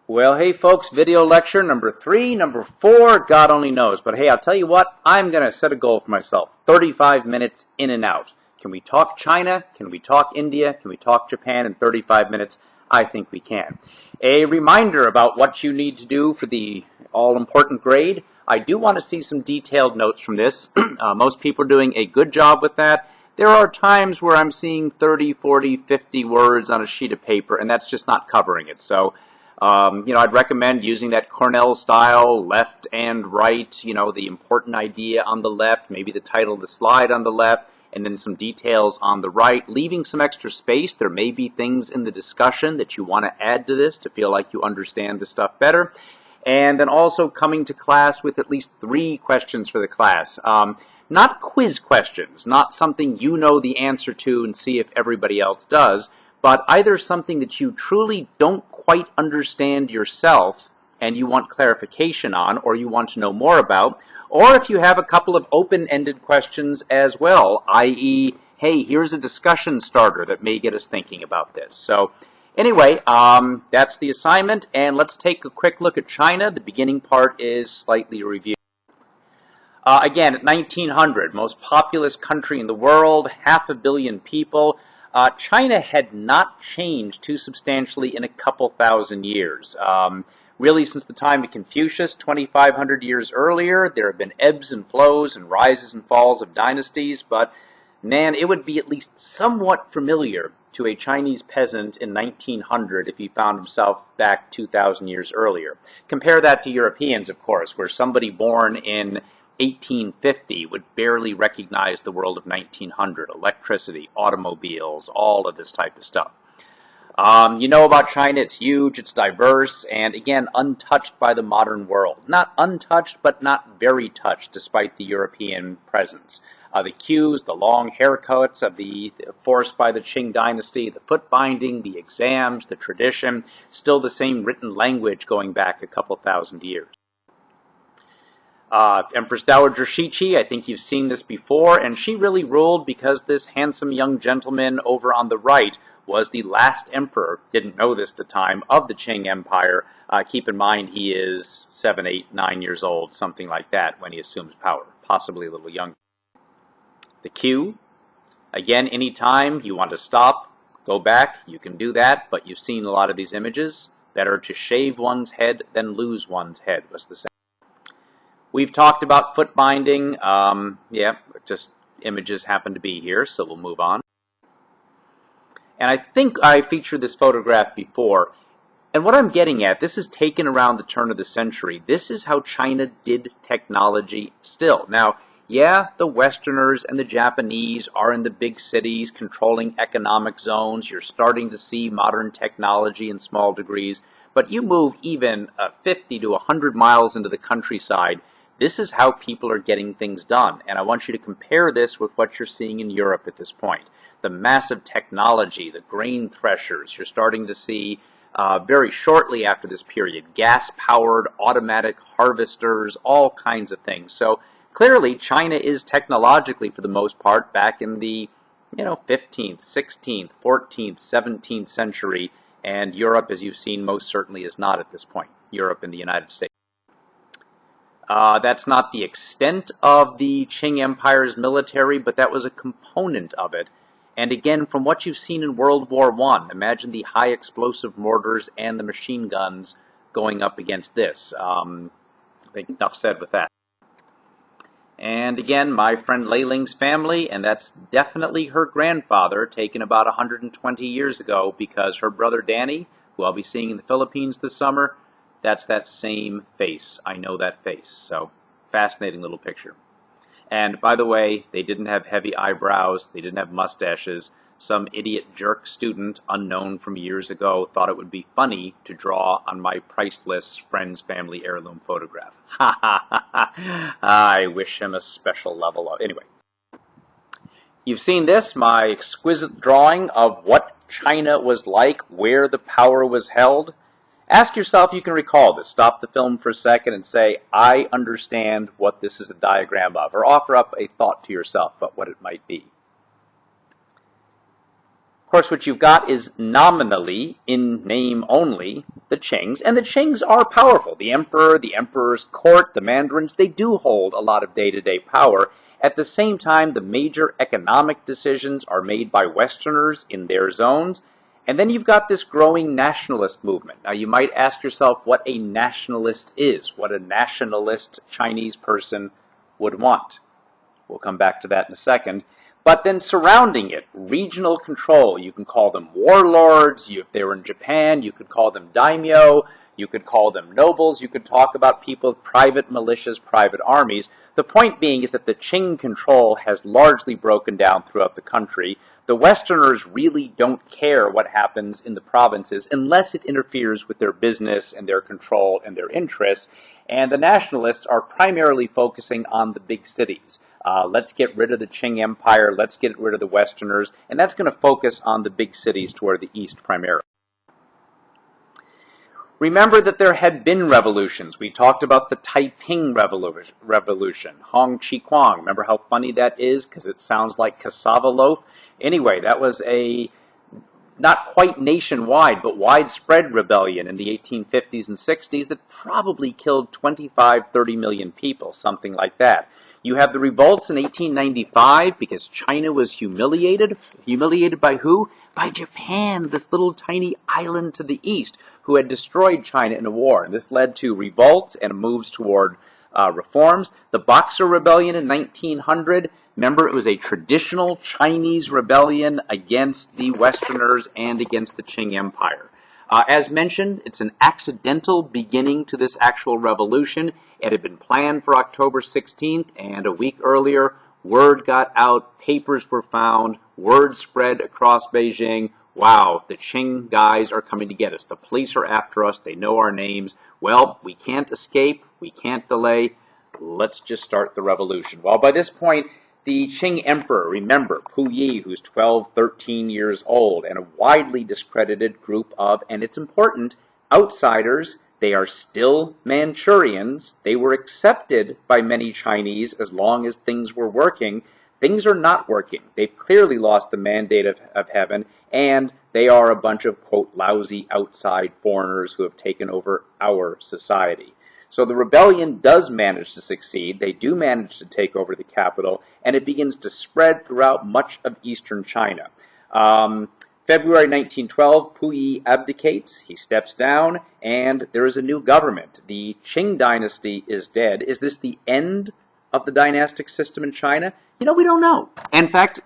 Well, hey folks, video lecture number 3, number 4, God only knows. But hey, I'll tell you what, I'm going to set a goal for myself. 35 minutes in and out. Can we talk China? Can we talk India? Can we talk Japan in 35 minutes? I think we can. A reminder about what you need to do for the all-important grade. I do want to see some detailed notes from this. Most people are doing a good job with that. There are times where I'm seeing 30, 40, 50 words on a sheet of paper, and that's just not covering it. So, I'd recommend using that Cornell style, left and right, the important idea on the left, maybe the title of the slide on the left, and then some details on the right, leaving some extra space. There may be things in the discussion that you want to add to this to feel like you understand the stuff better. And then also coming to class with at least 3 questions for the class. Not quiz questions, not something you know the answer to and see if everybody else does, but either something that you truly don't quite understand yourself and you want clarification on or you want to know more about, or if you have a couple of open-ended questions as well, i.e., hey, here's a discussion starter that may get us thinking about this. So anyway, that's the assignment, and let's take a quick look at China. The beginning part is slightly a review. Again, at 1900, most populous country in the world, 500 million people. China had not changed too substantially in a couple thousand years. Really, since the time of Confucius, 2,500 years earlier, there have been ebbs and flows and rises and falls of dynasties, but man, it would be at least somewhat familiar to a Chinese peasant in 1900 if he found himself back 2,000 years earlier. Compare that to Europeans, of course, where somebody born in 1850 would barely recognize the world of 1900, electricity, automobiles, all of this type of stuff. You know about China, it's huge, it's diverse, and again, untouched by the modern world. Not untouched, but not very touched, despite the European presence. The cues, the long haircuts of the forced by the Qing dynasty, the foot binding, the exams, the tradition, still the same written language going back a couple thousand years. Empress Dowager Cixi, I think you've seen this before, and she really ruled because this handsome young gentleman over on the right was the last emperor, didn't know this at the time, of the Qing Empire. Keep in mind he is 7, 8, 9 years old, something like that, when he assumes power, possibly a little younger. The cue, again, anytime you want to stop, go back, you can do that, but you've seen a lot of these images. Better to shave one's head than lose one's head, was the saying. We've talked about foot binding. Just images happen to be here, so we'll move on. And I think I featured this photograph before. And what I'm getting at, this is taken around the turn of the century. This is how China did technology still. Now, yeah, the Westerners and the Japanese are in the big cities controlling economic zones. You're starting to see modern technology in small degrees. But you move even 50 to 100 miles into the countryside, this is how people are getting things done. And I want you to compare this with what you're seeing in Europe at this point. The massive technology, the grain threshers, you're starting to see very shortly after this period, gas-powered, automatic harvesters, all kinds of things. So clearly, China is technologically, for the most part, back in the 15th, 16th, 14th, 17th century, and Europe, as you've seen, most certainly is not at this point. Europe and the United States. That's not the extent of the Qing Empire's military, but that was a component of it. And again, from what you've seen in World War I, imagine the high explosive mortars and the machine guns going up against this. I think enough said with that. And again, my friend Lei Ling's family, and that's definitely her grandfather, taken about 120 years ago, because her brother Danny, who I'll be seeing in the Philippines this summer, that's that same face. I know that face. So, fascinating little picture. And by the way, they didn't have heavy eyebrows. They didn't have mustaches. Some idiot jerk student, unknown from years ago, thought it would be funny to draw on my priceless friend's family heirloom photograph. Ha ha ha ha. I wish him a special level of... Anyway. You've seen this, my exquisite drawing of what China was like, where the power was held. Ask yourself if you can recall this. Stop the film for a second and say, I understand what this is a diagram of. Or offer up a thought to yourself about what it might be. Of course, what you've got is nominally, in name only, the Qings, and the Qings are powerful. The emperor, the emperor's court, the mandarins, they do hold a lot of day-to-day power. At the same time, the major economic decisions are made by Westerners in their zones. And then you've got this growing nationalist movement. Now, you might ask yourself what a nationalist is, what a nationalist Chinese person would want. We'll come back to that in a second. But then surrounding it, regional control. You can call them warlords. If they were in Japan, you could call them daimyo. You could call them nobles. You could talk about people with private militias, private armies. The point being is that the Qing control has largely broken down throughout the country. The Westerners really don't care what happens in the provinces unless it interferes with their business and their control and their interests. And the nationalists are primarily focusing on the big cities. Let's get rid of the Qing Empire. Let's get rid of the Westerners. And that's going to focus on the big cities toward the east primarily. Remember that there had been revolutions. We talked about the Taiping Revolution, Hong Chi Kuang. Remember how funny that is because it sounds like cassava loaf? Anyway, that was a not quite nationwide, but widespread rebellion in the 1850s and 60s that probably killed 25, 30 million people, something like that. You have the revolts in 1895 because China was humiliated. Humiliated by who? By Japan, this little tiny island to the east, who had destroyed China in a war. And this led to revolts and moves toward reforms. The Boxer Rebellion in 1900, remember, it was a traditional Chinese rebellion against the Westerners and against the Qing Empire. As mentioned, it's an accidental beginning to this actual revolution. It had been planned for October 16th, and a week earlier, word got out, papers were found, word spread across Beijing. Wow, the Qing guys are coming to get us. The police are after us. They know our names. Well, we can't escape. We can't delay. Let's just start the revolution. Well, by this point, the Qing emperor, remember, Puyi, who's 12, 13 years old, and a widely discredited group of, and it's important, outsiders. They are still Manchurians. They were accepted by many Chinese as long as things were working. Things are not working. They've clearly lost the mandate of heaven, and they are a bunch of, quote, lousy outside foreigners who have taken over our society. So the rebellion does manage to succeed. They do manage to take over the capital, and it begins to spread throughout much of eastern China. February 1912, Puyi abdicates. He steps down, and there is a new government. The Qing dynasty is dead. Is this the end of the dynastic system in China? You know, we don't know. In fact,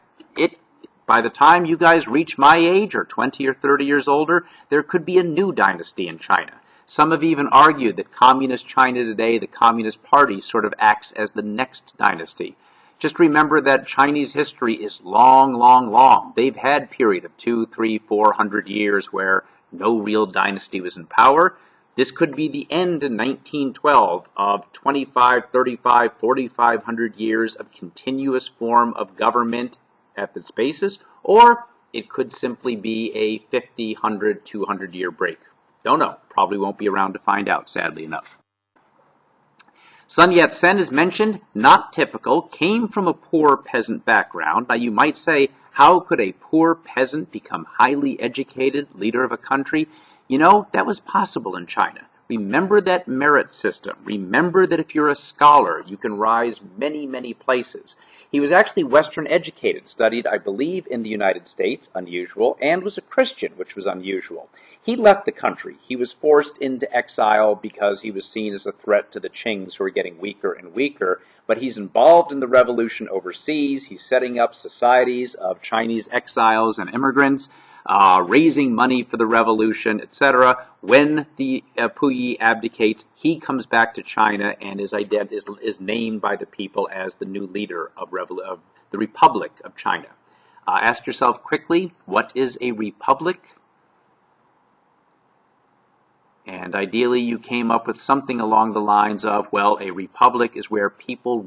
by the time you guys reach my age, or 20 or 30 years older, there could be a new dynasty in China. Some have even argued that communist China today, the Communist Party, sort of acts as the next dynasty. Just remember that Chinese history is long, long, long. They've had a period of 200, 300, 400 years where no real dynasty was in power. This could be the end in 1912 of 25, 35, 4,500 years of continuous form of government at its basis, or it could simply be a 50, 100, 200 year break. Don't know. Probably won't be around to find out, sadly enough. Sun Yat-sen is mentioned, not typical, came from a poor peasant background. Now you might say, how could a poor peasant become highly educated leader of a country? You know, that was possible in China. Remember that merit system. Remember that if you're a scholar, you can rise many, many places. He was actually Western educated, studied, I believe, in the United States, unusual, and was a Christian, which was unusual. He left the country. He was forced into exile because he was seen as a threat to the Qings, who were getting weaker and weaker. But he's involved in the revolution overseas. He's setting up societies of Chinese exiles and immigrants, raising money for the revolution, etc. When the Puyi abdicates, he comes back to China and is named by the people as the new leader of the Republic of China. Ask yourself quickly, what is a republic? And ideally, you came up with something along the lines of, well, a republic is where people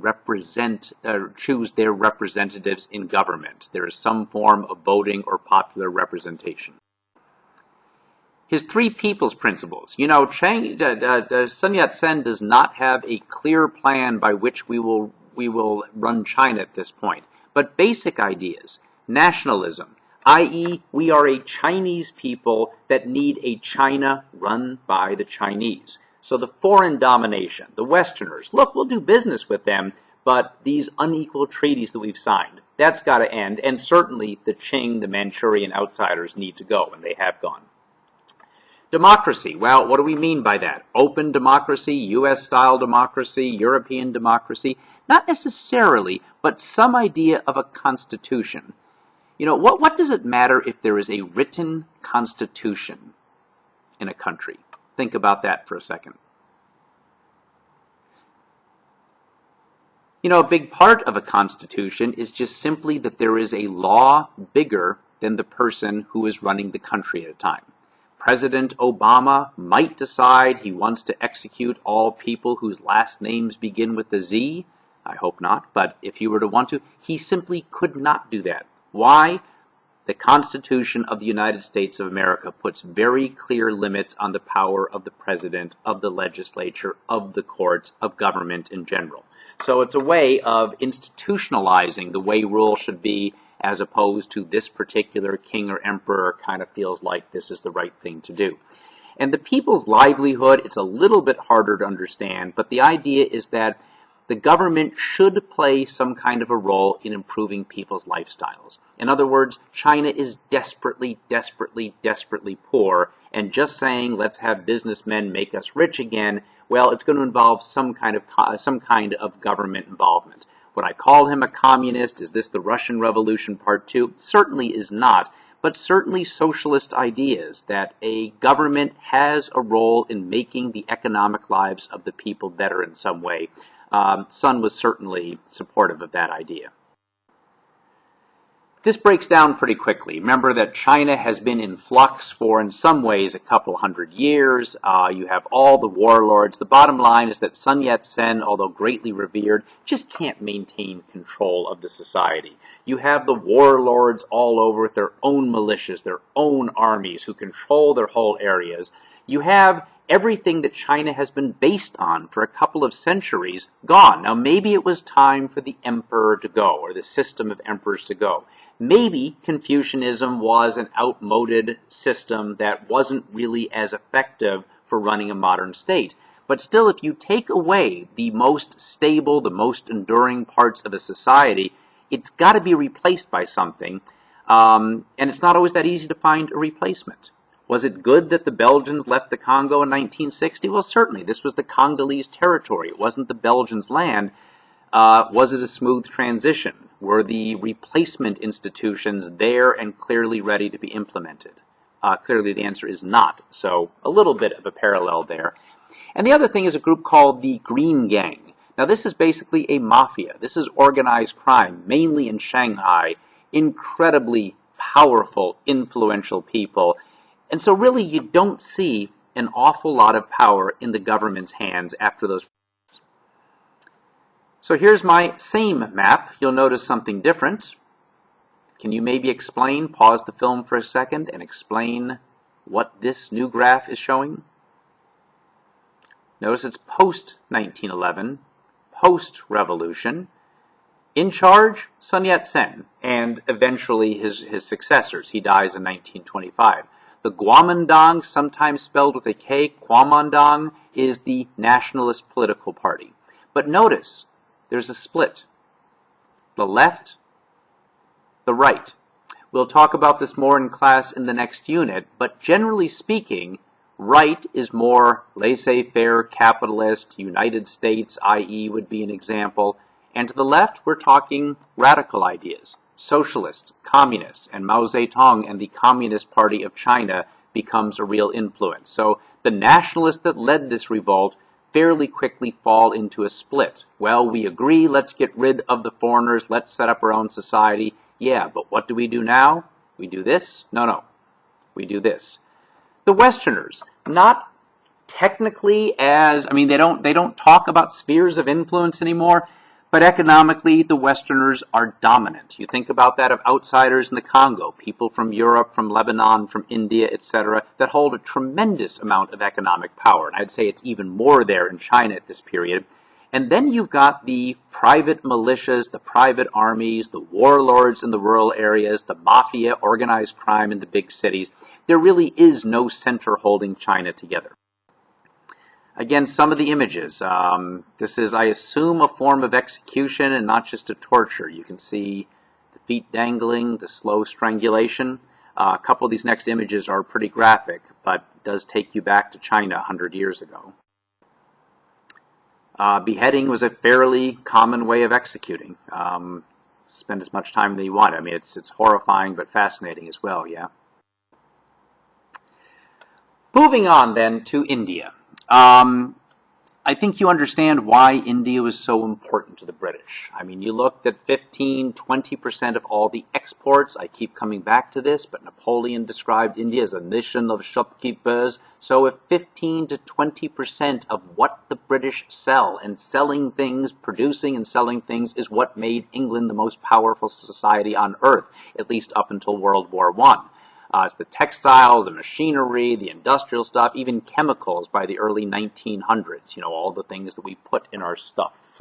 choose their representatives in government. There is some form of voting or popular representation. His three people's principles. You know, Sun Yat-sen does not have a clear plan by which we will run China at this point. But basic ideas: nationalism, i.e., we are a Chinese people that need a China run by the Chinese. So the foreign domination, the Westerners, look, we'll do business with them, but these unequal treaties that we've signed, that's got to end, and certainly the Qing, the Manchurian outsiders need to go, and they have gone. Democracy, well, what do we mean by that? Open democracy, US-style democracy, European democracy? Not necessarily, but some idea of a constitution. You know, what does it matter if there is a written constitution in a country? Think about that for a second. You know, a big part of a constitution is just simply that there is a law bigger than the person who is running the country at a time. President Obama might decide he wants to execute all people whose last names begin with the Z. I hope not, but if he were to want to, he simply could not do that. Why? The Constitution of the United States of America puts very clear limits on the power of the president, of the legislature, of the courts, of government in general. So it's a way of institutionalizing the way rules should be, as opposed to this particular king or emperor kind of feels like this is the right thing to do. And the people's livelihood, it's a little bit harder to understand, but the idea is that the government should play some kind of a role in improving people's lifestyles. In other words, China is desperately, desperately, desperately poor, and just saying, let's have businessmen make us rich again, well, it's going to involve some kind of government involvement. Would I call him a communist? Is this the Russian Revolution Part 2? Certainly is not, but certainly socialist ideas that a government has a role in making the economic lives of the people better in some way. Sun was certainly supportive of that idea. This breaks down pretty quickly. Remember that China has been in flux for, in some ways, a couple hundred years. You have all the warlords. The bottom line is that Sun Yat-sen, although greatly revered, just can't maintain control of the society. You have the warlords all over with their own militias, their own armies who control their whole areas. You have everything that China has been based on for a couple of centuries gone. Now, maybe it was time for the emperor to go, or the system of emperors to go. Maybe Confucianism was an outmoded system that wasn't really as effective for running a modern state. But still, if you take away the most stable, the most enduring parts of a society, it's got to be replaced by something. And it's not always that easy to find a replacement. Was it good that the Belgians left the Congo in 1960? Well, certainly. This was the Congolese territory. It wasn't the Belgians' land. Was it a smooth transition? Were the replacement institutions there and clearly ready to be implemented? Clearly, the answer is not. So, a little bit of a parallel there. And the other thing is a group called the Green Gang. Now, this is basically a mafia. This is organized crime, mainly in Shanghai. Incredibly powerful, influential people. And so really you don't see an awful lot of power in the government's hands after those. So here's my same map. You'll notice something different. Can you maybe explain, pause the film for a second, and explain what this new graph is showing? Notice it's post-1911, post-revolution. In charge, Sun Yat-sen, and eventually his successors. He dies in 1925. The Kuomintang, sometimes spelled with a K, Kuomintang, is the nationalist political party. But notice, there's a split. The left, the right. We'll talk about this more in class in the next unit, but generally speaking, right is more laissez-faire, capitalist, United States, i.e. would be an example. And to the left, we're talking radical ideas. Socialists, communists, and Mao Zedong and the Communist Party of China becomes a real influence. So the nationalists that led this revolt fairly quickly fall into a split. Well, we agree, let's get rid of the foreigners, let's set up our own society. Yeah, but what do we do now? We do this? No. We do this. The Westerners, not technically as, they don't talk about spheres of influence anymore. But economically, the Westerners are dominant. You think about that of outsiders in the Congo, people from Europe, from Lebanon, from India, etc., that hold a tremendous amount of economic power. And I'd say it's even more there in China at this period. And then you've got the private militias, the private armies, the warlords in the rural areas, the mafia, organized crime in the big cities. There really is no center holding China together. Again, some of the images. This is, I assume, a form of execution and not just a torture. You can see the feet dangling, the slow strangulation. A couple of these next images are pretty graphic, but does take you back to China 100 years ago. Beheading was a fairly common way of executing. Spend as much time as you want. I mean, it's horrifying but fascinating as well, yeah. Moving on then to India. I think you understand why India was so important to the British. I mean, you looked at 15–20% of all the exports. I keep coming back to this, but Napoleon described India as a nation of shopkeepers. So if 15–20% of what the British sell and selling things, producing and selling things, is what made England the most powerful society on earth, at least up until World War I. It's the textile, the machinery, the industrial stuff, even chemicals by the early 1900s. You know, all the things that we put in our stuff.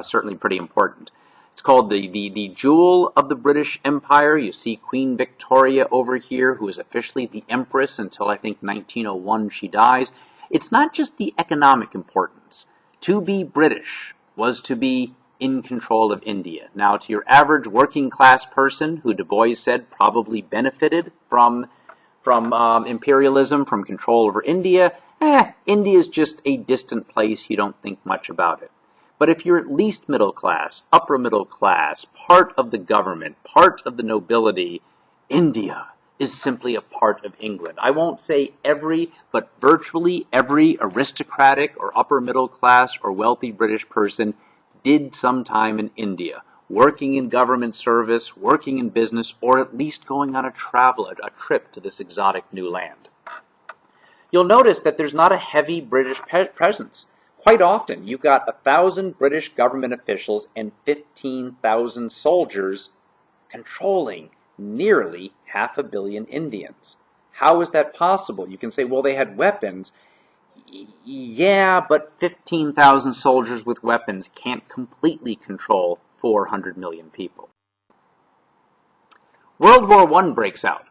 Certainly pretty important. It's called the jewel of the British Empire. You see Queen Victoria over here, who is officially the Empress until I think 1901 she dies. It's not just the economic importance. To be British was to be in control of India. Now, to your average working class person, who Du Bois said probably benefited from imperialism, from control over India, India is just a distant place. You don't think much about it. But if you're at least middle class, upper middle class, part of the government, part of the nobility, India is simply a part of England. I won't say every, but virtually every aristocratic or upper middle class or wealthy British person did some time in India, working in government service, working in business, or at least going on a trip to this exotic new land. You'll notice that there's not a heavy British presence. Quite often, you've got 1,000 British government officials and 15,000 soldiers controlling nearly 500 million Indians. How is that possible? You can say, well, they had weapons. Yeah, but 15,000 soldiers with weapons can't completely control 400 million people. World War I breaks out.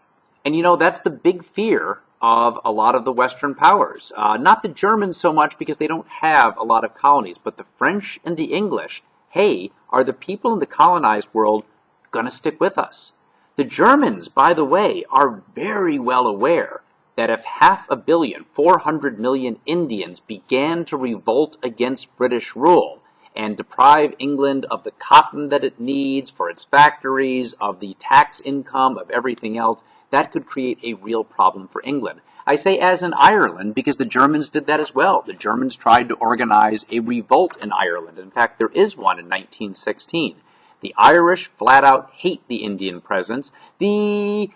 And you know, that's the big fear of a lot of the Western powers. Not the Germans so much because they don't have a lot of colonies, but the French and the English. Hey, are the people in the colonized world going to stick with us? The Germans, by the way, are very well aware that if 500 million, 400 million Indians began to revolt against British rule and deprive England of the cotton that it needs for its factories, of the tax income, of everything else, that could create a real problem for England. I say as in Ireland because the Germans did that as well. The Germans tried to organize a revolt in Ireland. In fact, there is one in 1916. The Irish flat out hate the Indian presence. The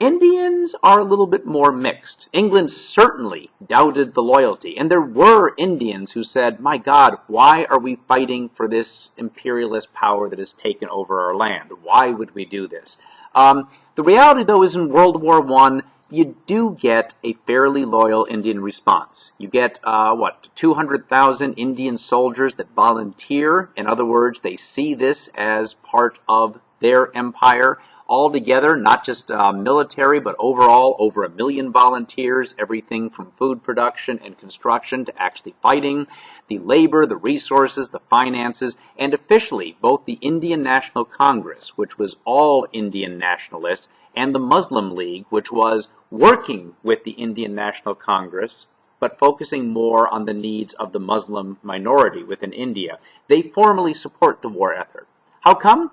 Indians are a little bit more mixed. England certainly doubted the loyalty, and there were Indians who said, my God, why are we fighting for this imperialist power that has taken over our land? Why would we do this? The reality, though, is in World War I, you do get a fairly loyal Indian response. You get, 200,000 Indian soldiers that volunteer. In other words, they see this as part of their empire. Altogether, not just military, but overall, over 1 million volunteers, everything from food production and construction to actually fighting, the labor, the resources, the finances, and officially, both the Indian National Congress, which was all Indian nationalists, and the Muslim League, which was working with the Indian National Congress, but focusing more on the needs of the Muslim minority within India. They formally support the war effort. How come?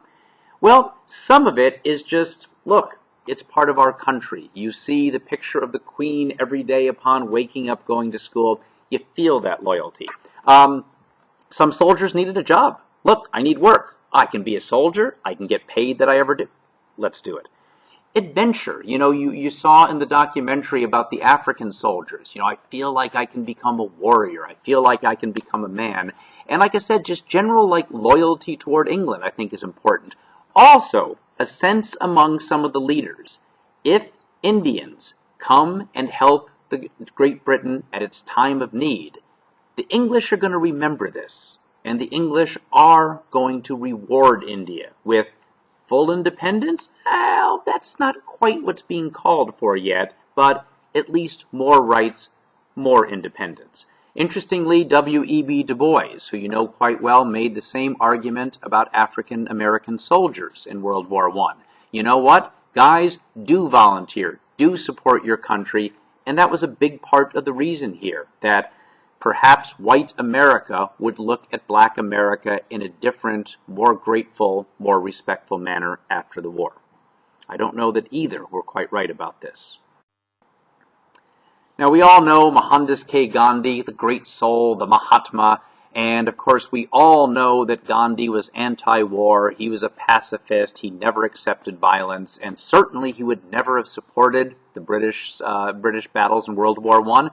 Well, some of it is just, look, it's part of our country. You see the picture of the Queen every day upon waking up, going to school. You feel that loyalty. Some soldiers needed a job. Look, I need work. I can be a soldier. I can get paid that I ever do. Let's do it. Adventure. You know, you saw in the documentary about the African soldiers. You know, I feel like I can become a warrior. I feel like I can become a man. And like I said, just general loyalty toward England, I think, is important. Also, a sense among some of the leaders, if Indians come and help Great Britain at its time of need, The English are going to remember this, and the English are going to reward India with full independence. Well, that's not quite what's being called for yet, but at least more rights, more independence. Interestingly, W.E.B. Du Bois, who you know quite well, made the same argument about African American soldiers in World War I. You know what? Guys, do volunteer, do support your country, and that was a big part of the reason here, that perhaps white America would look at black America in a different, more grateful, more respectful manner after the war. I don't know that either were quite right about this. Now, we all know Mohandas K. Gandhi, the great soul, the Mahatma, and of course we all know that Gandhi was anti-war, he was a pacifist, he never accepted violence, and certainly he would never have supported the British battles in World War I.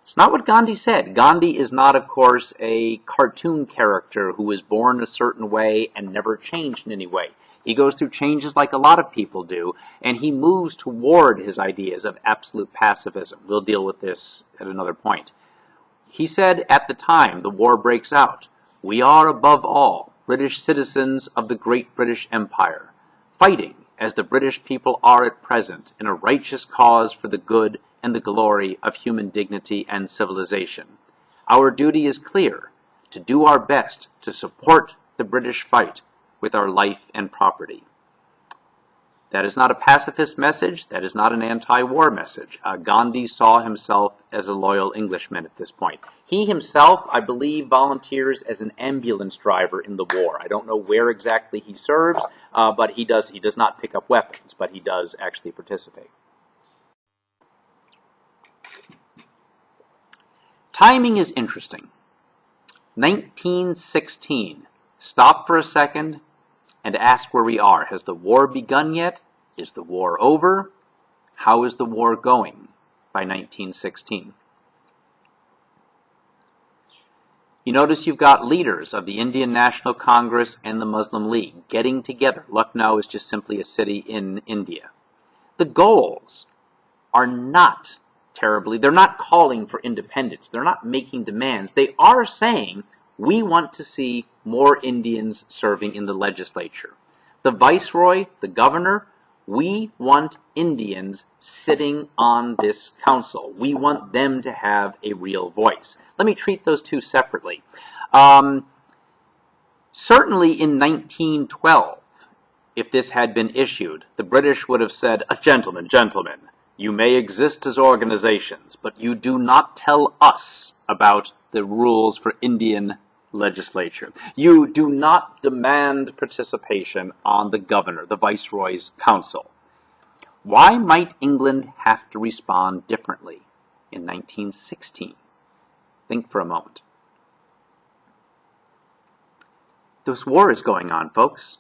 It's not what Gandhi said. Gandhi is not, of course, a cartoon character who was born a certain way and never changed in any way. He goes through changes like a lot of people do, and he moves toward his ideas of absolute pacifism. We'll deal with this at another point. He said at the time the war breaks out, "We are above all British citizens of the great British Empire, fighting as the British people are at present in a righteous cause for the good and the glory of human dignity and civilization. Our duty is clear, to do our best to support the British fight with our life and property." That is not a pacifist message. That is not an anti-war message. Gandhi saw himself as a loyal Englishman at this point. He himself, I believe, volunteers as an ambulance driver in the war. I don't know where exactly he serves, but he does not pick up weapons, but he does actually participate. Timing is interesting. 1916. Stop for a second and ask where we are. Has the war begun yet? Is the war over? How is the war going by 1916? You notice you've got leaders of the Indian National Congress and the Muslim League getting together. Lucknow is just simply a city in India. The goals are not terribly, they're not calling for independence. They're not making demands. They are saying, we want to see more Indians serving in the legislature. The viceroy, the governor, we want Indians sitting on this council. We want them to have a real voice. Let me treat those two separately. Certainly in 1912, if this had been issued, the British would have said, gentlemen, you may exist as organizations, but you do not tell us about the rules for Indian legislature. You do not demand participation on the governor, the viceroy's council. Why might England have to respond differently in 1916? Think for a moment. This war is going on, folks.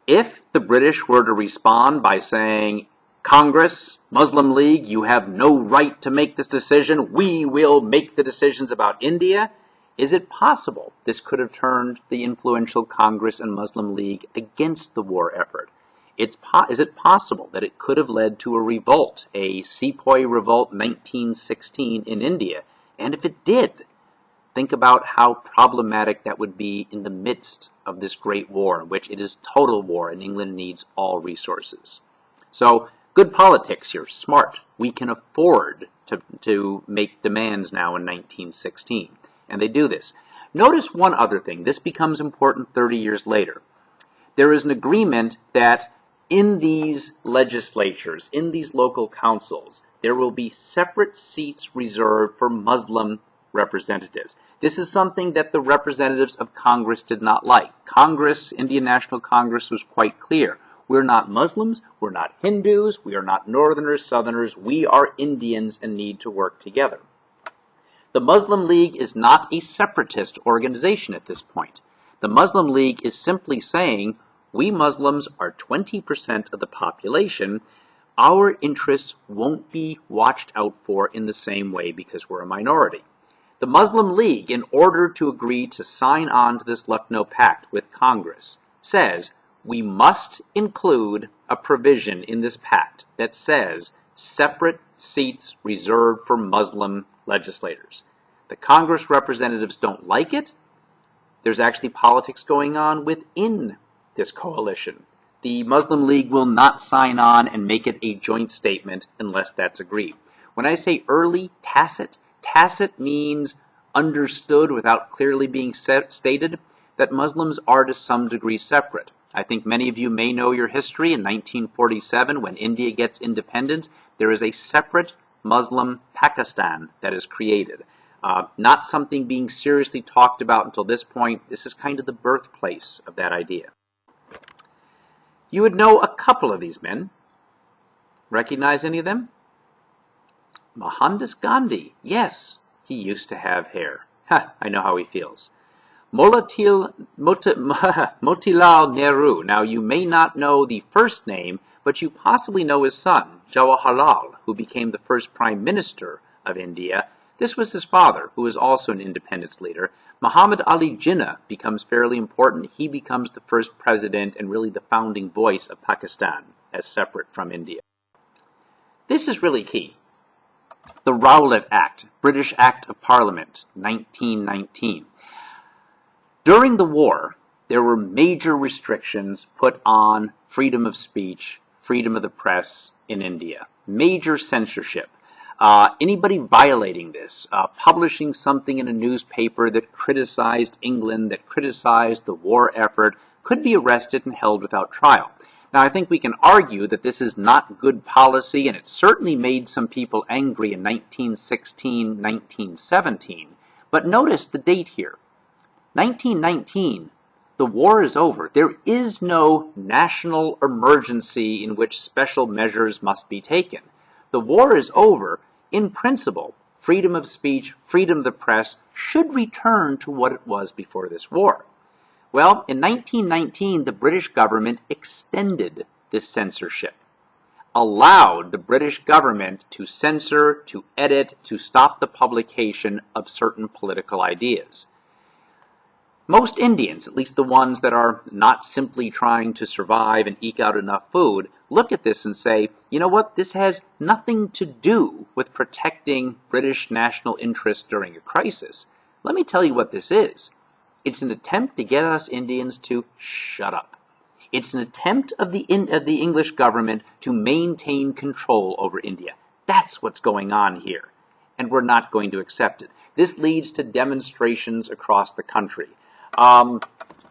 If the British were to respond by saying, Congress, Muslim League, you have no right to make this decision, we will make the decisions about India, is it possible this could have turned the influential Congress and Muslim League against the war effort? Is it possible that it could have led to a revolt, a Sepoy Revolt 1916 in India? And if it did, think about how problematic that would be in the midst of this great war, in which it is total war and England needs all resources. So, good politics here, smart. We can afford to make demands now in 1916. And they do this. Notice one other thing. This becomes important 30 years later. There is an agreement that in these legislatures, in these local councils, there will be separate seats reserved for Muslim representatives. This is something that the representatives of Congress did not like. Congress, Indian National Congress, was quite clear. We're not Muslims, we're not Hindus, we are not Northerners, Southerners, we are Indians and need to work together. The Muslim League is not a separatist organization at this point. The Muslim League is simply saying, we Muslims are 20% of the population. Our interests won't be watched out for in the same way because we're a minority. The Muslim League, in order to agree to sign on to this Lucknow Pact with Congress, says we must include a provision in this pact that says separate seats reserved for Muslim legislators. The Congress representatives don't like it. There's actually politics going on within this coalition. The Muslim League will not sign on and make it a joint statement unless that's agreed. When I say early, tacit means understood without clearly being stated, that Muslims are to some degree separate. I think many of you may know your history. In 1947, when India gets independence, there is a separate Muslim Pakistan that is created. Not something being seriously talked about until this point. This is kind of the birthplace of that idea. You would know a couple of these men. Recognize any of them? Mohandas Gandhi. Yes, he used to have hair. I know how he feels. Motilal Nehru. Now, you may not know the first name, but you possibly know his son, Jawaharlal, who became the first Prime Minister of India. This was his father, who was also an independence leader. Muhammad Ali Jinnah becomes fairly important. He becomes the first president and really the founding voice of Pakistan as separate from India. This is really key. The Rowlatt Act, British Act of Parliament, 1919. During the war, there were major restrictions put on freedom of speech, freedom of the press in India. Major censorship. Anybody violating this, publishing something in a newspaper that criticized England, that criticized the war effort, could be arrested and held without trial. Now, I think we can argue that this is not good policy, and it certainly made some people angry in 1916, 1917. But notice the date here. 1919, the war is over. There is no national emergency in which special measures must be taken. The war is over. In principle, freedom of speech, freedom of the press should return to what it was before this war. Well, in 1919, the British government extended this censorship, allowed the British government to censor, to edit, to stop the publication of certain political ideas. Most Indians, at least the ones that are not simply trying to survive and eke out enough food, look at this and say, you know what, this has nothing to do with protecting British national interests during a crisis. Let me tell you what this is. It's an attempt to get us Indians to shut up. It's an attempt of the English government to maintain control over India. That's what's going on here, and we're not going to accept it. This leads to demonstrations across the country.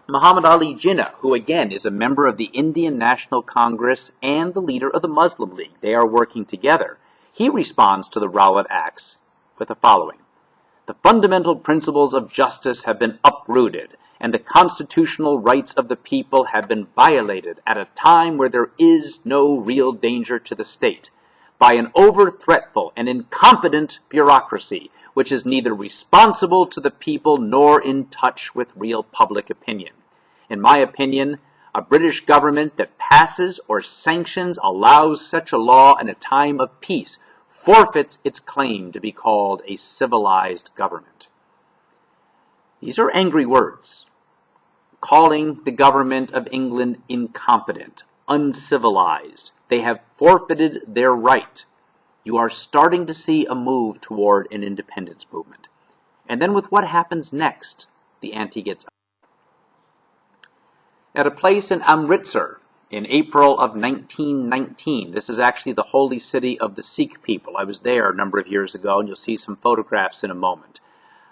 Muhammad Ali Jinnah, who again is a member of the Indian National Congress and the leader of the Muslim League, they are working together. He responds to the Rowlatt Acts with the following. The fundamental principles of justice have been uprooted, and the constitutional rights of the people have been violated at a time where there is no real danger to the state, by an over-threatful and incompetent bureaucracy, which is neither responsible to the people nor in touch with real public opinion. In my opinion, a British government that passes or sanctions, allows such a law in a time of peace, forfeits its claim to be called a civilized government. These are angry words, calling the government of England incompetent, uncivilized. They have forfeited their right. You are starting to see a move toward an independence movement. And then with what happens next, the ante gets up. At a place in Amritsar in April of 1919, this is actually the holy city of the Sikh people. I was there a number of years ago, and you'll see some photographs in a moment.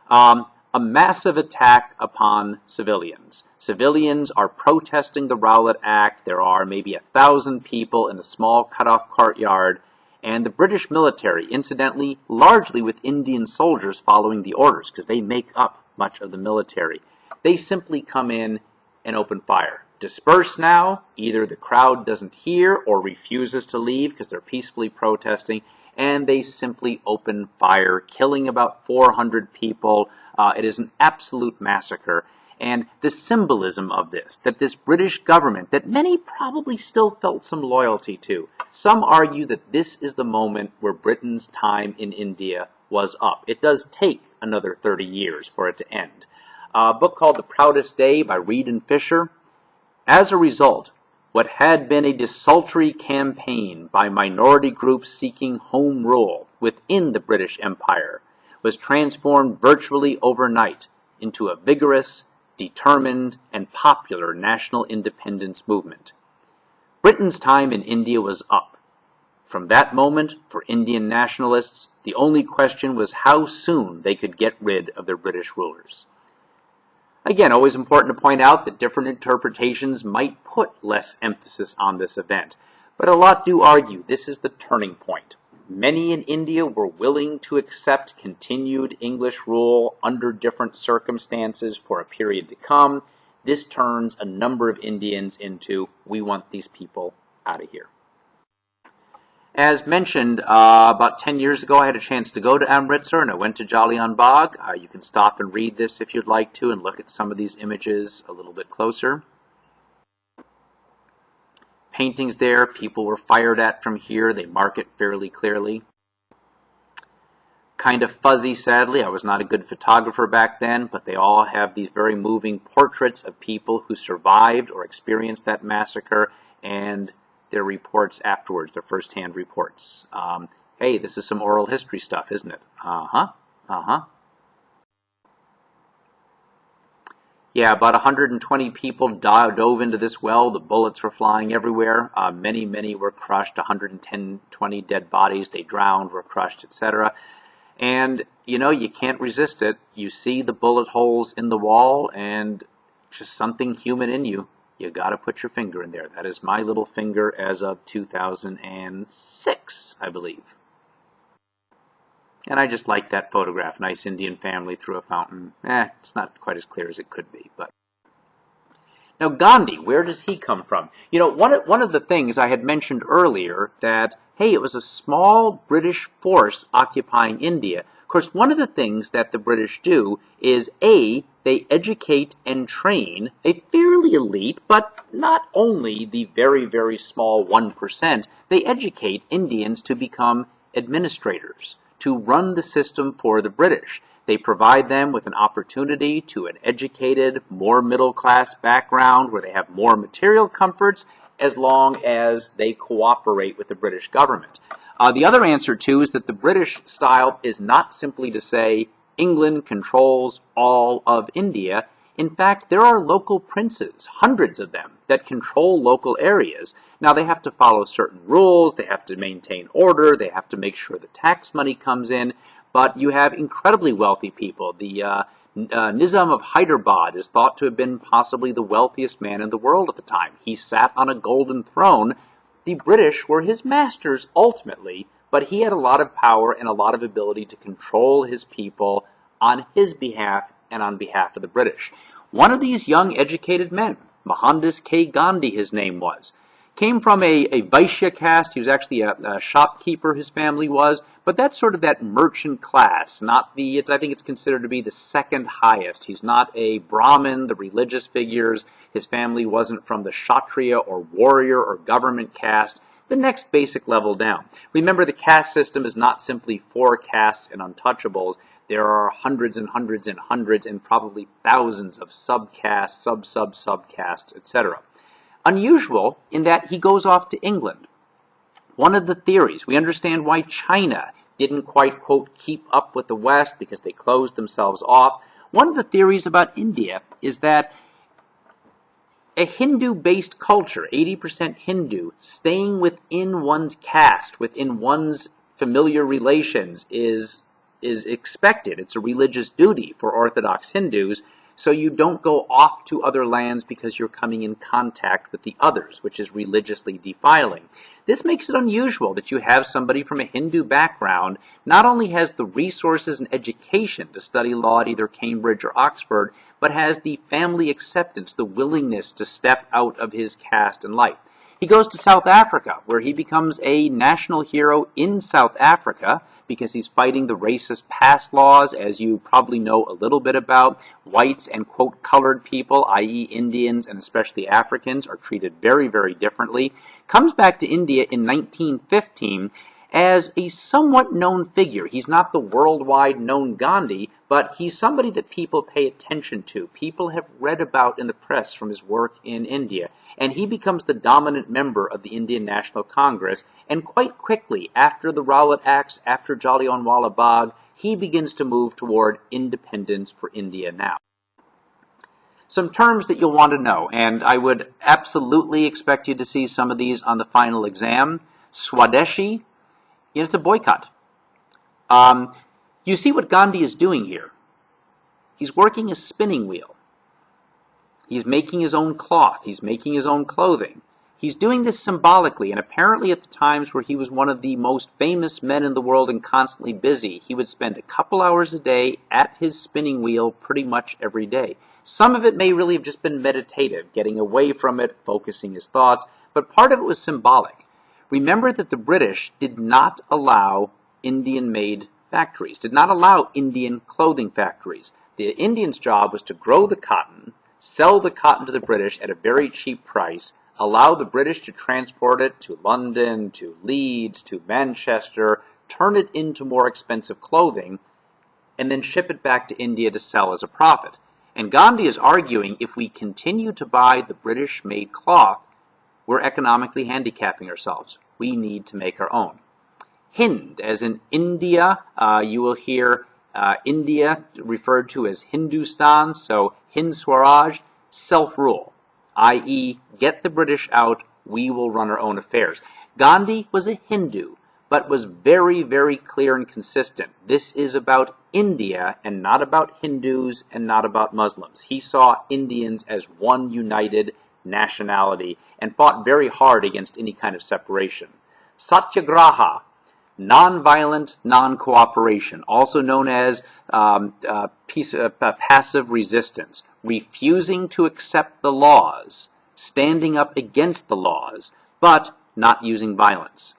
A massive attack upon civilians. Civilians are protesting the Rowlatt Act. There are maybe 1,000 people in a small cut-off courtyard. And the British military, incidentally, largely with Indian soldiers following the orders, because they make up much of the military, they simply come in and open fire. Disperse now. Either the crowd doesn't hear or refuses to leave because they're peacefully protesting, and they simply open fire, killing about 400 people. It is an absolute massacre. And the symbolism of this, that this British government, that many probably still felt some loyalty to, some argue that this is the moment where Britain's time in India was up. It does take another 30 years for it to end. A book called The Proudest Day by Reed and Fisher. As a result, what had been a desultory campaign by minority groups seeking home rule within the British Empire was transformed virtually overnight into a vigorous, determined, and popular national independence movement. Britain's time in India was up. From that moment, for Indian nationalists, the only question was how soon they could get rid of their British rulers. Again, always important to point out that different interpretations might put less emphasis on this event, but a lot do argue this is the turning point. Many in India were willing to accept continued English rule under different circumstances for a period to come. This turns a number of Indians into, we want these people out of here. As mentioned, about 10 years ago, I had a chance to go to Amritsar, and I went to Jallianwala Bagh. You can stop and read this if you'd like to, and look at some of these images a little bit closer. Paintings there, people were fired at from here. They mark it fairly clearly. Kind of fuzzy, sadly. I was not a good photographer back then, but they all have these very moving portraits of people who survived or experienced that massacre, and their reports afterwards, their first-hand reports. Hey, this is some oral history stuff, isn't it? Yeah, about 120 people dove into this well. The bullets were flying everywhere. Many were crushed. 120 dead bodies. They drowned, were crushed, etc. And, you can't resist it. You see the bullet holes in the wall, and just something human in you. You got to put your finger in there. That is my little finger as of 2006, I believe. And I just like that photograph. Nice Indian family through a fountain. It's not quite as clear as it could be. But now Gandhi, where does he come from? One of the things I had mentioned earlier that, hey, it was a small British force occupying India. Of course, one of the things that the British do is, they educate and train a fairly elite, but not only the very, very small 1%, they educate Indians to become administrators, to run the system for the British. They provide them with an opportunity to an educated, more middle-class background where they have more material comforts as long as they cooperate with the British government. The other answer, too, is that the British style is not simply to say England controls all of India. In fact, there are local princes, hundreds of them, that control local areas. Now, they have to follow certain rules, they have to maintain order, they have to make sure the tax money comes in, but you have incredibly wealthy people. The Nizam of Hyderabad is thought to have been possibly the wealthiest man in the world at the time. He sat on a golden throne. The British were his masters ultimately, but he had a lot of power and a lot of ability to control his people on his behalf and on behalf of the British. One of these young educated men, Mohandas K. Gandhi his name was, came from a Vaishya caste. He was actually a shopkeeper, his family was, but that's sort of that merchant class, I think it's considered to be the second highest. He's not a Brahmin, the religious figures. His family wasn't from the Kshatriya or warrior or government caste, the next basic level down. Remember, the caste system is not simply 4 castes and untouchables. There are hundreds and hundreds and hundreds and probably thousands of subcastes, subcastes, etc. Unusual in that he goes off to England. One of the theories, we understand why China didn't quite, quote, keep up with the West because they closed themselves off. One of the theories about India is that a Hindu-based culture, 80% Hindu, staying within one's caste, within one's familiar relations is expected. It's a religious duty for Orthodox Hindus, so you don't go off to other lands because you're coming in contact with the others, which is religiously defiling. This makes it unusual that you have somebody from a Hindu background not only has the resources and education to study law at either Cambridge or Oxford, but has the family acceptance, the willingness to step out of his caste and life. He goes to South Africa, where he becomes a national hero in South Africa because he's fighting the racist past laws, as you probably know a little bit about. Whites and, quote, colored people, i.e. Indians and especially Africans, are treated very, very differently. Comes back to India in 1915 as a somewhat known figure. He's not the worldwide known Gandhi, but he's somebody that people pay attention to. People have read about in the press from his work in India. And he becomes the dominant member of the Indian National Congress. And quite quickly, after the Rowlatt Acts, after Jallianwala Bagh, he begins to move toward independence for India now. Some terms that you'll want to know, and I would absolutely expect you to see some of these on the final exam. Swadeshi, it's a boycott. You see what Gandhi is doing here. He's working a spinning wheel. He's making his own cloth. He's making his own clothing. He's doing this symbolically, and apparently at the times where he was one of the most famous men in the world and constantly busy, he would spend a couple hours a day at his spinning wheel pretty much every day. Some of it may really have just been meditative, getting away from it, focusing his thoughts, but part of it was symbolic. Remember that the British did not allow Indian-made factories, did not allow Indian clothing factories. The Indians' job was to grow the cotton, sell the cotton to the British at a very cheap price, allow the British to transport it to London, to Leeds, to Manchester, turn it into more expensive clothing, and then ship it back to India to sell as a profit. And Gandhi is arguing if we continue to buy the British-made cloth, we're economically handicapping ourselves. We need to make our own. Hind, as in India, you will hear India referred to as Hindustan, so Hind Swaraj, self-rule, i.e., get the British out, we will run our own affairs. Gandhi was a Hindu, but was very, very clear and consistent. This is about India and not about Hindus and not about Muslims. He saw Indians as one united nationality and fought very hard against any kind of separation. Satyagraha, nonviolent non-cooperation, also known as passive resistance, refusing to accept the laws, standing up against the laws, but not using violence.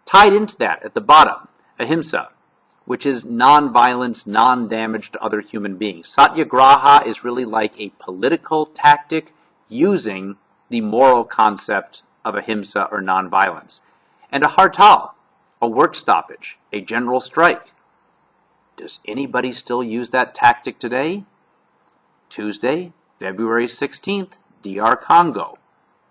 Tied into that, at the bottom, ahimsa, which is non-violence, non-damage to other human beings. Satyagraha is really like a political tactic using the moral concept of ahimsa or non-violence. And a hartal, a work stoppage, a general strike. Does anybody still use that tactic today? Tuesday, February 16th, DR Congo.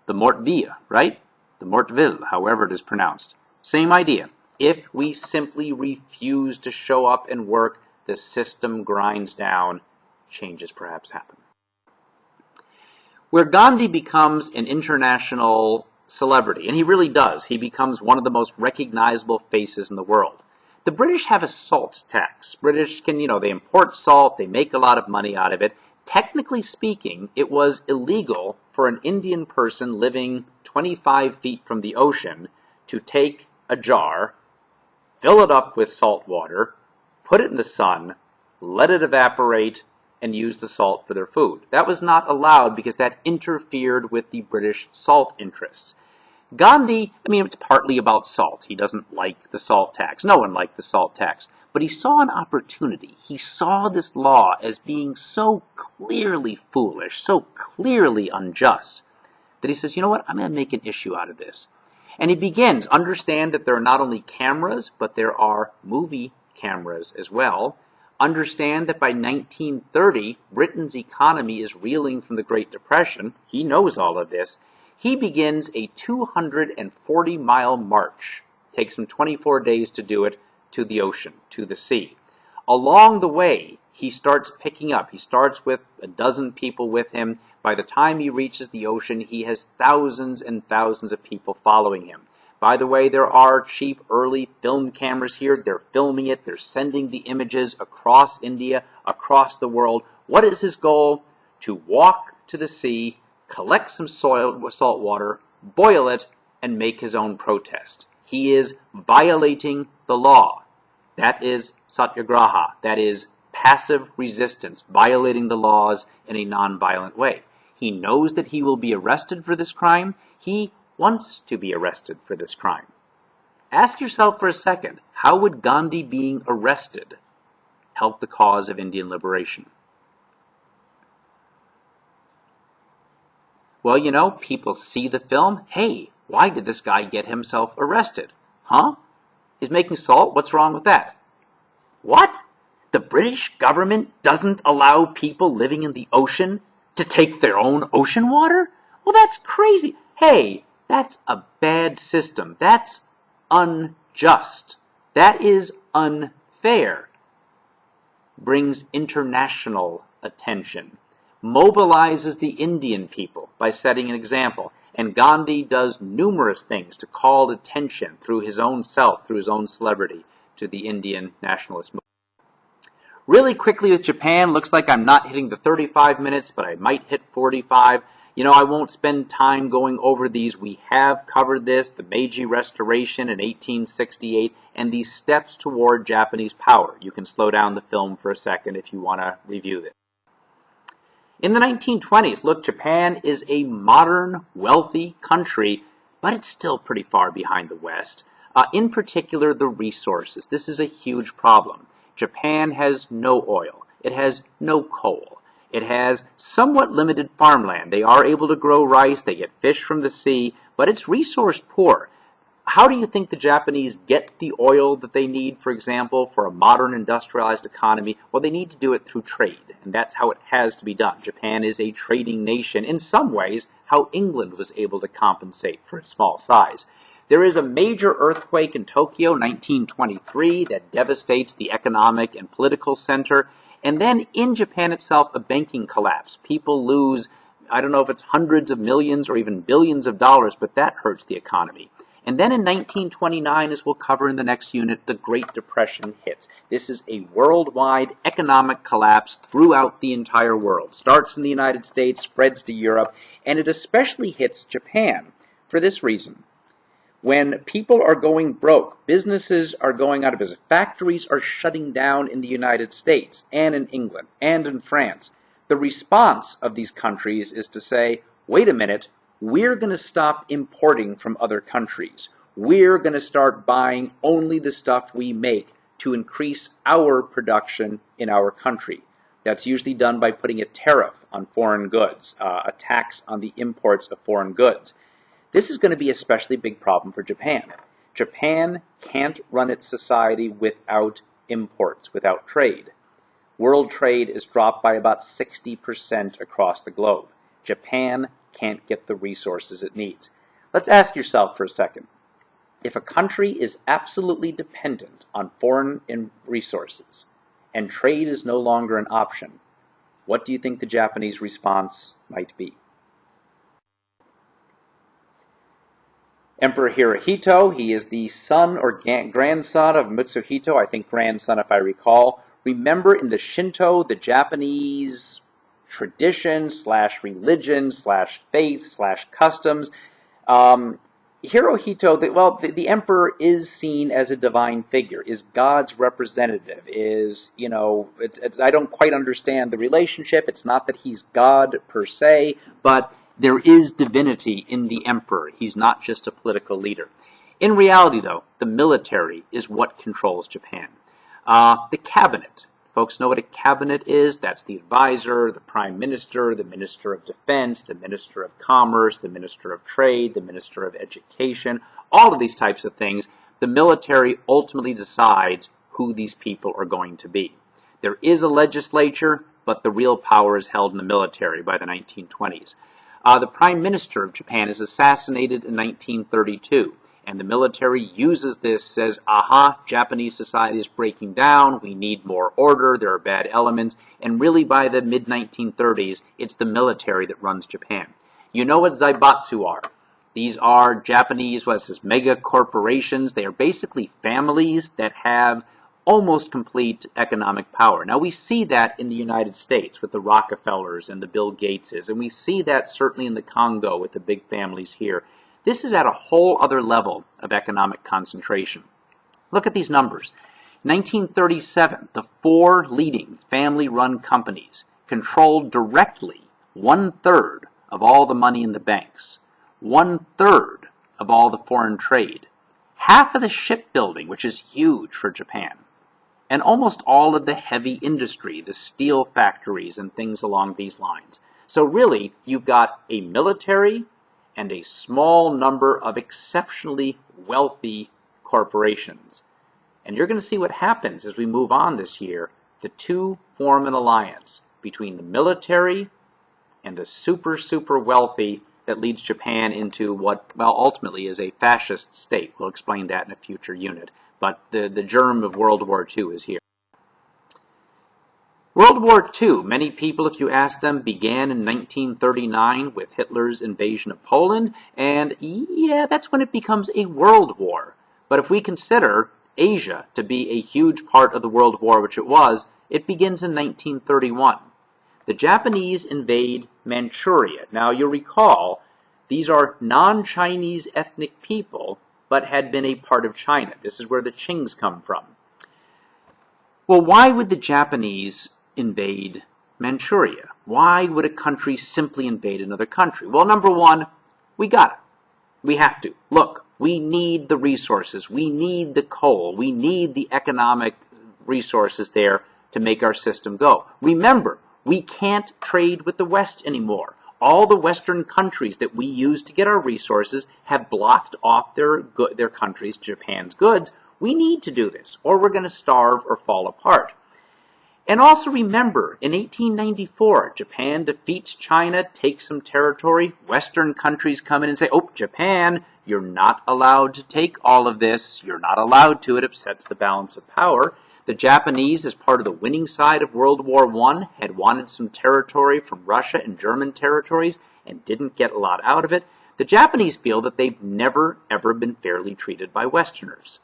The Mortville, right? The Mortville, however it is pronounced. Same idea. If we simply refuse to show up and work, the system grinds down, changes perhaps happen. Where Gandhi becomes an international celebrity, and he really does, he becomes one of the most recognizable faces in the world. The British have a salt tax. British can, they import salt, they make a lot of money out of it. Technically speaking, it was illegal for an Indian person living 25 feet from the ocean to take a jar, fill it up with salt water, put it in the sun, let it evaporate, and use the salt for their food. That was not allowed because that interfered with the British salt interests. Gandhi, it's partly about salt. He doesn't like the salt tax. No one liked the salt tax. But he saw an opportunity. He saw this law as being so clearly foolish, so clearly unjust, that he says, you know what, I'm going to make an issue out of this. And he begins, understand that there are not only cameras, but there are movie cameras as well. Understand that by 1930, Britain's economy is reeling from the Great Depression. He knows all of this. He begins a 240-mile march. Takes him 24 days to do it, to the ocean, to the sea. Along the way, he starts picking up. He starts with a dozen people with him. By the time he reaches the ocean, he has thousands and thousands of people following him. By the way, there are cheap early film cameras here. They're filming it. They're sending the images across India, across the world. What is his goal? To walk to the sea, collect some salt water, boil it, and make his own protest. He is violating the law. That is satyagraha. That is passive resistance, violating the laws in a non-violent way. He knows that he will be arrested for this crime. He wants to be arrested for this crime. Ask yourself for a second, how would Gandhi being arrested help the cause of Indian liberation? Well, people see the film. Hey, why did this guy get himself arrested? Huh? He's making salt? What's wrong with that? What? The British government doesn't allow people living in the ocean to take their own ocean water? Well, that's crazy. Hey, that's a bad system. That's unjust. That is unfair. brings international attention, mobilizes the Indian people by setting an example. And Gandhi does numerous things to call attention through his own self, through his own celebrity, to the Indian nationalist movement. Really quickly with Japan, looks like I'm not hitting the 35 minutes, but I might hit 45. You know, I won't spend time going over these. We have covered this, the Meiji Restoration in 1868, and these steps toward Japanese power. You can slow down the film for a second if you want to review this. In the 1920s, look, Japan is a modern, wealthy country, but it's still pretty far behind the West. In particular, the resources. This is a huge problem. Japan has no oil. It has no coal. It has somewhat limited farmland. They are able to grow rice. They get fish from the sea, but it's resource poor. How do you think the Japanese get the oil that they need, for example, for a modern industrialized economy? Well, they need to do it through trade, and that's how it has to be done. Japan is a trading nation. In some ways, how England was able to compensate for its small size. There is a major earthquake in Tokyo, 1923, that devastates the economic and political center. And then in Japan itself, a banking collapse. People lose, I don't know if it's hundreds of millions or even billions of dollars, but that hurts the economy. And then in 1929, as we'll cover in the next unit, the Great Depression hits. This is a worldwide economic collapse throughout the entire world. Starts in the United States, spreads to Europe, and it especially hits Japan for this reason. When people are going broke, businesses are going out of business, factories are shutting down in the United States and in England and in France, the response of these countries is to say, wait a minute, we're going to stop importing from other countries. We're going to start buying only the stuff we make to increase our production in our country. That's usually done by putting a tariff on foreign goods, a tax on the imports of foreign goods. This is going to be an especially big problem for Japan. Japan can't run its society without imports, without trade. World trade is dropped by about 60% across the globe. Japan can't get the resources it needs. Let's ask yourself for a second. If a country is absolutely dependent on foreign resources and trade is no longer an option, what do you think the Japanese response might be? Emperor Hirohito, he is the son or grandson of Mitsuhito, I think grandson if I recall. Remember in the Shinto, the Japanese tradition / religion / faith / customs, Hirohito, the emperor is seen as a divine figure, is God's representative, is, I don't quite understand the relationship. It's not that he's God per se, but there is divinity in the emperor. He's not just a political leader. In reality, though, the military is what controls Japan. The cabinet. Folks know what a cabinet is? That's the advisor, the prime minister, the minister of defense, the minister of commerce, the minister of trade, the minister of education, all of these types of things. The military ultimately decides who these people are going to be. There is a legislature, but the real power is held in the military by the 1920s. The Prime Minister of Japan is assassinated in 1932, and the military uses this, says, Japanese society is breaking down, we need more order, there are bad elements, and really by the mid-1930s, it's the military that runs Japan. You know what zaibatsu are. These are Japanese, mega corporations. They are basically families that have almost complete economic power. Now, we see that in the United States with the Rockefellers and the Bill Gateses, and we see that certainly in the Congo with the big families here. This is at a whole other level of economic concentration. Look at these numbers. 1937, the 4 leading family-run companies controlled directly 1/3 of all the money in the banks, 1/3 of all the foreign trade, half of the shipbuilding, which is huge for Japan, and almost all of the heavy industry, the steel factories and things along these lines. So really, you've got a military and a small number of exceptionally wealthy corporations. And you're going to see what happens as we move on this year. The two form an alliance between the military and the super, super wealthy that leads Japan into what, ultimately is a fascist state. We'll explain that in a future unit. But the germ of World War II is here. World War II, many people, if you ask them, began in 1939 with Hitler's invasion of Poland, and yeah, that's when it becomes a world war. But if we consider Asia to be a huge part of the World War, which it was, it begins in 1931. The Japanese invade Manchuria. Now, you'll recall, these are non-Chinese ethnic people, but had been a part of China. This is where the Qings come from. Well, why would the Japanese invade Manchuria? Why would a country simply invade another country? Well, number one, we got it. We have to. Look, we need the resources. We need the coal. We need the economic resources there to make our system go. Remember, we can't trade with the West anymore. All the Western countries that we use to get our resources have blocked off their countries, Japan's goods. We need to do this, or we're going to starve or fall apart. And also remember, in 1894, Japan defeats China, takes some territory. Western countries come in and say, oh, Japan, you're not allowed to take all of this. You're not allowed to. It upsets the balance of power. The Japanese, as part of the winning side of World War I, had wanted some territory from Russia and German territories and didn't get a lot out of it. The Japanese feel that they've never, ever been fairly treated by Westerners.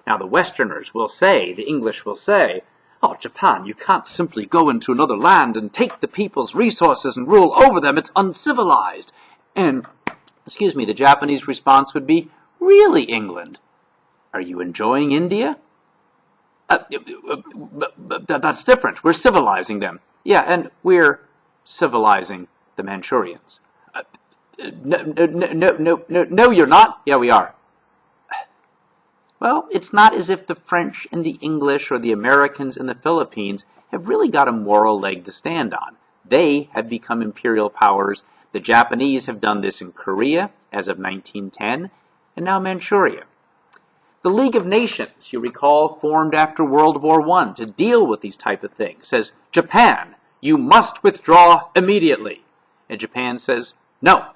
Now, the Westerners will say, the English will say, oh, Japan, you can't simply go into another land and take the people's resources and rule over them. It's uncivilized. And, the Japanese response would be, really, England? Are you enjoying India? That's different. We're civilizing them. Yeah, and we're civilizing the Manchurians. No, you're not. Yeah, we are. Well, it's not as if the French and the English or the Americans and the Philippines have really got a moral leg to stand on. They have become imperial powers. The Japanese have done this in Korea as of 1910, and now Manchuria. The League of Nations, you recall, formed after World War I to deal with these type of things, says, Japan, you must withdraw immediately. And Japan says, no.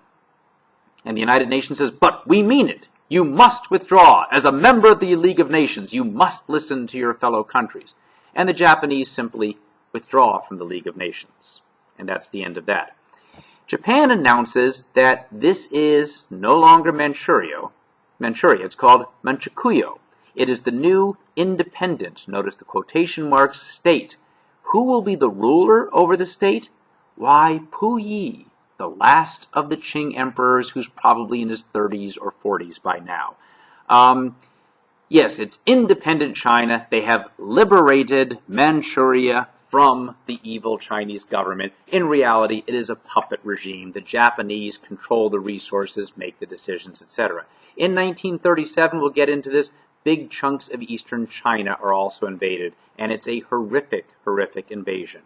And the United Nations says, but we mean it. You must withdraw. As a member of the League of Nations, you must listen to your fellow countries. And the Japanese simply withdraw from the League of Nations. And that's the end of that. Japan announces that this is no longer Manchuria. It's called Manchukuo. It is the new independent, notice the quotation marks, state. Who will be the ruler over the state? Why, Puyi, the last of the Qing emperors, who's probably in his 30s or 40s by now. Yes, it's independent China. They have liberated Manchuria from the evil Chinese government. In reality, it is a puppet regime. The Japanese control the resources, make the decisions, etc. In 1937, we'll get into this, big chunks of eastern China are also invaded, and it's a horrific, horrific invasion.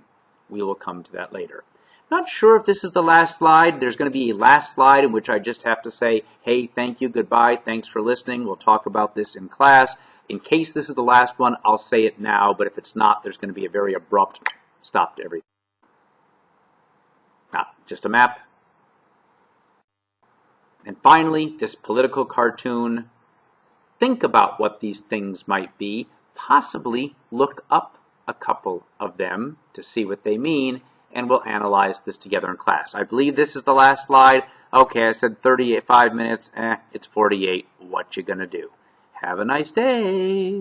We will come to that later. Not sure if this is the last slide. There's going to be a last slide in which I just have to say, hey, thank you, goodbye, thanks for listening. We'll talk about this in class. In case this is the last one, I'll say it now, but if it's not, there's going to be a very abrupt stop to everything. Just a map. And finally, this political cartoon. Think about what these things might be. Possibly look up a couple of them to see what they mean, and we'll analyze this together in class. I believe this is the last slide. Okay, I said 35 minutes. It's 48. What you gonna do? Have a nice day.